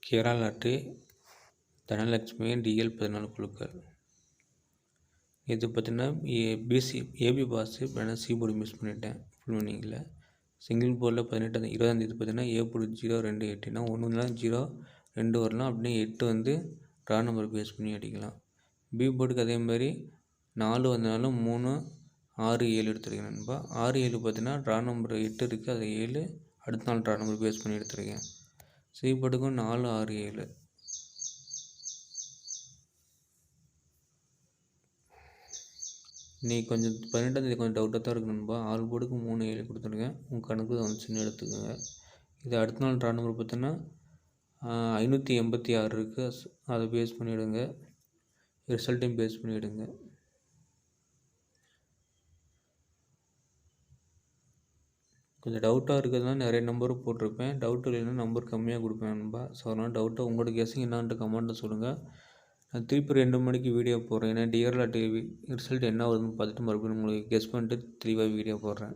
கேரளாட்டு Dhanalakshmi TL 14 குழுக்கள். இது பார்த்தீங்கன்னா ஏபி பாஸ் இல்லைனா சி போர்டு மிஸ் பண்ணிட்டேன் ஃபுல் மீனிங்கில். சிங்கிள் போர்டில் 20ஆம் தேதி பார்த்தீங்கன்னா ஏ போர்டு 028னா 1 0 2 வரலாம். அப்படியே 8 வந்து ரா நம்பர் பேஸ் பண்ணி அடிக்கலாம். பி போர்டுக்கு அதே மாதிரி 4 வந்தனாலும் 3 6 7 எடுத்துருக்கேன் நண்பா. 6 7 பார்த்தீங்கன்னா ரா நம்பர் 8 இருக்குது, அது 7 அடுத்த நாள் ரா நம்பர் பேஸ் பண்ணி எடுத்துருக்கேன். சி போர்டுக்கும் 4 6 7. நீ கொஞ்சம் 18ஆம் தேதி கொஞ்சம் டவுட்டாக தான் இருக்கு நண்பா. ஆல் போர்டுக்கு 3 7 கொடுத்துருக்கேன். உங்கள் கணக்கு வந்துச்சுன்னு எடுத்துக்கோங்க. இது அடுத்த நாள் ரா நம்பர் பார்த்தீங்கன்னா 586 இருக்குது, அதை பேஸ் பண்ணி எடுங்க. ரிசல்ட்டையும் பேஸ் பண்ணி எடுங்க. கொஞ்சம் டவுட்டாக இருக்கிறதுனால நிறைய நம்பரும் போட்டிருப்பேன். டவுட் இல்லைன்னா நம்பர் கம்மியாக கொடுப்பேன் நண்பா. ஸோ அதனால் டவுட்டாக உங்களோட கெஸ்ஸிங் என்னான்ட்டு கமெண்ட்டில் சொல்லுங்கள். நான் திருப்பி 2 மணிக்கு வீடியோ போடுறேன். ஏன்னா டிஆர்ஆ டிவி ரிசல்ட் என்ன வருதுன்னு பார்த்துட்டு மறுபடியும் உங்களுக்கு கெஸ் பண்ணிட்டு தெளிவாக வீடியோ போடுறேன்.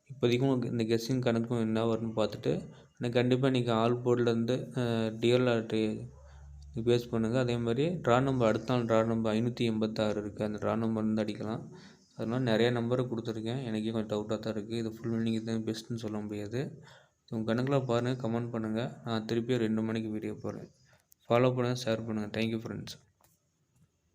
இப்போதைக்கும் உங்களுக்கு இந்த கெஸ்ஸிங் கணக்கும் என்ன வருதுன்னு பார்த்துட்டு எனக்கு கண்டிப்பாக நீங்கள் ஆல் போர்டிலேருந்து டிஆர்ஆ பேஸ் பண்ணுங்கள். அதே மாதிரி ட்ரா நம்பர் அடுத்த நாள் ட்ரா நம்பர் 586 இருக்குது, அந்த ட்ரா நம்பர் வந்து அடிக்கலாம். அதனால் நிறையா நம்பரை கொடுத்துருக்கேன். எனக்கே கொஞ்சம் டவுட்டாக தான் இருக்குது. இது ஃபுல் மீனிங் தான் பெஸ்ட்டுன்னு சொல்ல முடியாது. உங்கள் கணக்கில் பாருங்கள், கமெண்ட் பண்ணுங்கள். நான் திருப்பியும் 2 மணிக்கு வீடியோ போடுறேன். ஃபாலோ பண்ணுங்கள், ஷேர் பண்ணுங்கள். Thank you friends.